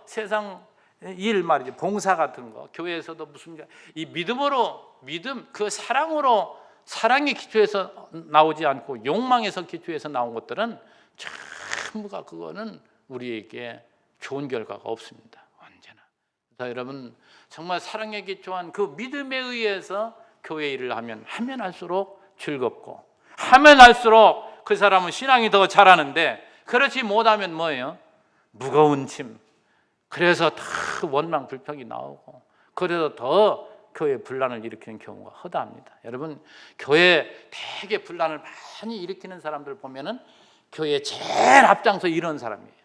세상 일 말이죠. 봉사 같은 거, 교회에서도 무슨 이 믿음, 그 사랑으로, 사랑의 기초에서 나오지 않고 욕망에서 기초에서 나온 것들은 전부가 그거는 우리에게 좋은 결과가 없습니다. 언제나. 그래서 여러분 정말 사랑에 기초한 그 믿음에 의해서 교회 일을 하면 할수록 즐겁고, 하면 할수록 그 사람은 신앙이 더 자라는데, 그렇지 못하면 뭐예요? 무거운 짐. 그래서 다 원망 불평이 나오고, 그래서 더 교회 분란을 일으키는 경우가 허다합니다. 여러분, 교회 되게 분란을 많이 일으키는 사람들 보면은 교회 제일 앞장서 이런 사람이에요.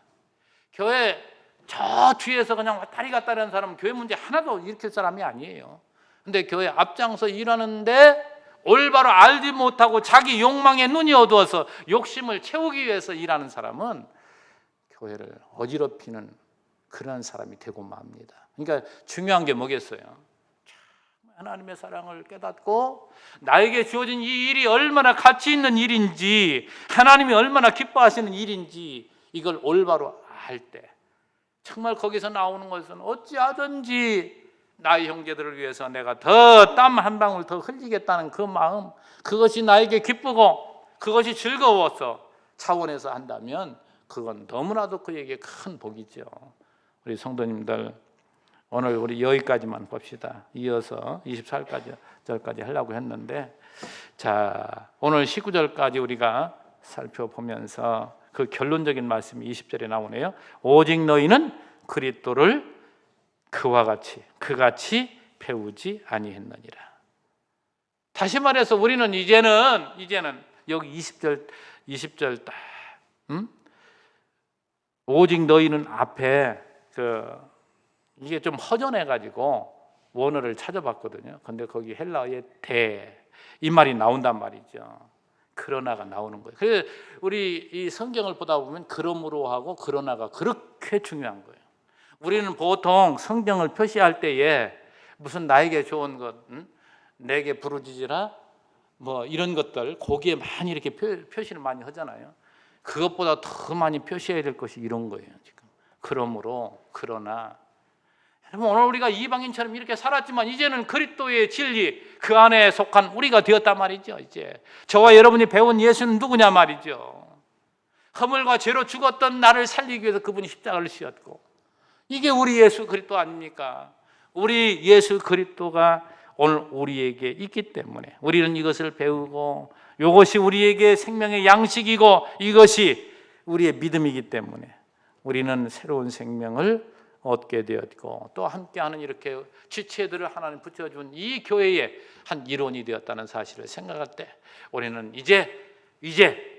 교회 저 뒤에서 그냥 왔다리 갔다리 하는 사람은 교회 문제 하나도 일으킬 사람이 아니에요. 근데 교회 앞장서 일하는데 올바로 알지 못하고 자기 욕망에 눈이 어두워서 욕심을 채우기 위해서 일하는 사람은 교회를 어지럽히는 그런 사람이 되고 맙니다. 그러니까 중요한 게 뭐겠어요? 하나님의 사랑을 깨닫고 나에게 주어진 이 일이 얼마나 가치 있는 일인지, 하나님이 얼마나 기뻐하시는 일인지 이걸 올바로 알 때, 정말 거기서 나오는 것은 어찌하든지 나의 형제들을 위해서 내가 더 땀 한 방울 더 흘리겠다는 그 마음, 그것이 나에게 기쁘고 그것이 즐거워서 차원에서 한다면 그건 너무나도 그에게 큰 복이죠. 우리 성도님들, 오늘 우리 여기까지만 봅시다. 이어서 24절까지 하려고 했는데, 자, 오늘 19절까지 우리가 살펴보면서 그 결론적인 말씀이 20절에 나오네요. 오직 너희는 그리스도를 그와 같이 그같이 배우지 아니했느니라. 다시 말해서 우리는 이제는 여기 20절 딱 오직 너희는 앞에 이게 좀 허전해 가지고 원어를 찾아봤거든요. 근데 거기 헬라어의 이 말이 나온단 말이죠. 그러나가 나오는 거예요. 그래서 우리 이 성경을 보다 보면 그러므로 하고 그러나가 그렇게 중요한 거예요. 우리는 보통 성경을 표시할 때에 무슨 나에게 좋은 것, 내게 부르짖으라, 뭐 이런 것들 거기에 많이 이렇게 표시를 많이 하잖아요. 그것보다 더 많이 표시해야 될 것이 이런 거예요. 지금 그러므로 그러나 오늘 우리가 이방인처럼 이렇게 살았지만 이제는 그리스도의 진리 그 안에 속한 우리가 되었단 말이죠. 이제 저와 여러분이 배운 예수는 누구냐 말이죠. 허물과 죄로 죽었던 나를 살리기 위해서 그분이 십자가를 지었고, 이게 우리 예수 그리스도 아닙니까? 우리 예수 그리스도가 오늘 우리에게 있기 때문에 우리는 이것을 배우고, 이것이 우리에게 생명의 양식이고 이것이 우리의 믿음이기 때문에 우리는 새로운 생명을 얻게 되었고, 또 함께하는 이렇게 지체들을 하나님 붙여준 이 교회의 한 일원이 되었다는 사실을 생각할 때 우리는 이제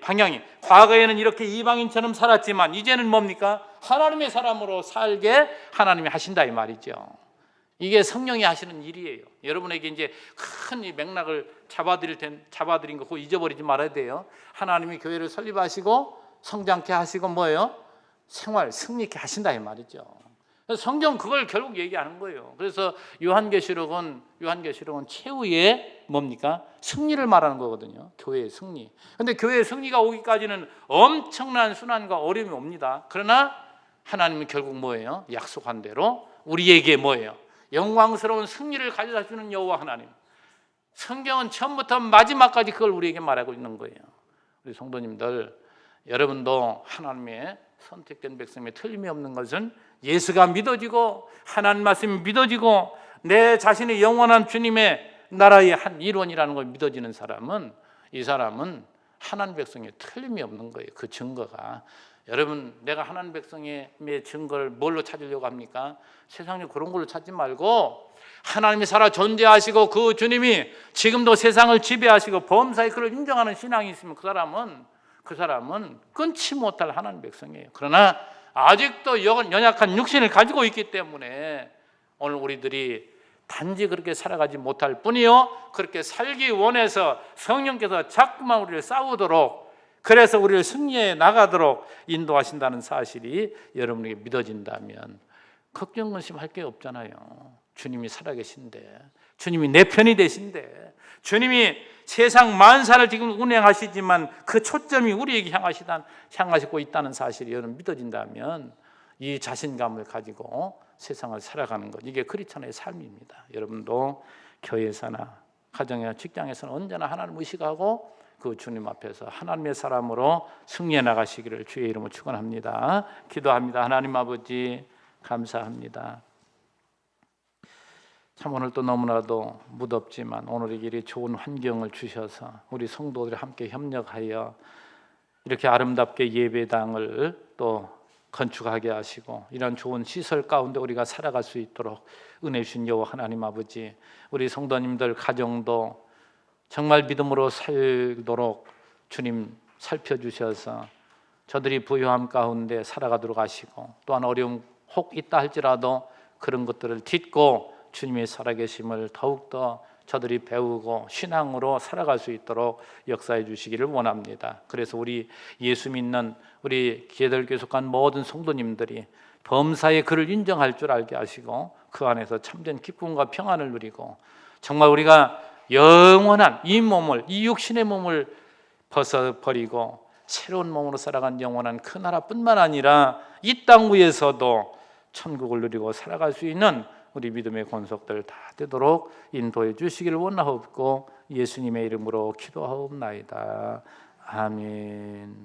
방향이, 과거에는 이렇게 이방인처럼 살았지만 이제는 뭡니까? 하나님의 사람으로 살게 하나님이 하신다 이 말이죠. 이게 성령이 하시는 일이에요. 여러분에게 이제 큰 이 맥락을 잡아드린 거 그거 잊어버리지 말아야 돼요. 하나님이 교회를 설립하시고 성장케 하시고 뭐예요? 생활 승리케 하신다 이 말이죠. 성경 그걸 결국 얘기하는 거예요. 그래서 요한계시록은 최후의 뭡니까? 승리를 말하는 거거든요. 교회의 승리. 근데 교회의 승리가 오기까지는 엄청난 순환과 어려움이 옵니다. 그러나 하나님은 결국 뭐예요? 약속한 대로 우리에게 뭐예요? 영광스러운 승리를 가져다 주는 여호와 하나님. 성경은 처음부터 마지막까지 그걸 우리에게 말하고 있는 거예요. 우리 성도님들, 여러분도 하나님의 선택된 백성의 틀림이 없는 것은 예수가 믿어지고 하나님 말씀이 믿어지고 내 자신의 영원한 주님의 나라의 한 일원이라는 걸 믿어지는 사람은, 이 사람은 하나님 백성의 틀림이 없는 거예요. 그 증거가. 여러분, 내가 하나님 백성의 증거를 뭘로 찾으려고 합니까? 세상에 그런 걸로 찾지 말고 하나님이 살아 존재하시고 그 주님이 지금도 세상을 지배하시고 범사에 그를 인정하는 신앙이 있으면 그 사람은 끊지 못할 하나님 백성이에요. 그러나 아직도 연약한 육신을 가지고 있기 때문에 오늘 우리들이 단지 그렇게 살아가지 못할 뿐이요, 그렇게 살기 원해서 성령께서 자꾸만 우리를 싸우도록, 그래서 우리를 승리해 나가도록 인도하신다는 사실이 여러분에게 믿어진다면 걱정 근심할 게 없잖아요. 주님이 살아계신데, 주님이 내 편이 되신데, 주님이 세상 만사를 지금 운행하시지만 그 초점이 우리에게 향하시고 있다는 사실이 여러분 믿어진다면 이 자신감을 가지고 세상을 살아가는 것, 이게 크리스천의 삶입니다. 여러분도 교회에서나 가정이나 직장에서는 언제나 하나님 의식하고 그 주님 앞에서 하나님의 사람으로 승리해 나가시기를 주의 이름으로 축원합니다. 기도합니다. 하나님 아버지 감사합니다. 참 오늘 또 너무나도 무덥지만 오늘의 길이 좋은 환경을 주셔서 우리 성도들이 함께 협력하여 이렇게 아름답게 예배당을 또 건축하게 하시고 이런 좋은 시설 가운데 우리가 살아갈 수 있도록 은혜 주신 여호와 하나님 아버지, 우리 성도님들 가정도 정말 믿음으로 살도록 주님 살펴주셔서 저들이 부유함 가운데 살아가도록 하시고, 또한 어려움 혹 있다 할지라도 그런 것들을 딛고 주님의 살아계심을 더욱더 저들이 배우고 신앙으로 살아갈 수 있도록 역사해 주시기를 원합니다. 그래서 우리 예수 믿는 우리 기회들교회 속한 모든 성도님들이 범사에 그를 인정할 줄 알게 하시고 그 안에서 참된 기쁨과 평안을 누리고 정말 우리가 영원한 이 몸을, 이 육신의 몸을 벗어버리고 새로운 몸으로 살아간 영원한 그 나라뿐만 아니라 이 땅 위에서도 천국을 누리고 살아갈 수 있는 우리 믿음의 권속들 다 되도록 인도해 주시기를 원하옵고 예수님의 이름으로 기도하옵나이다. 아멘.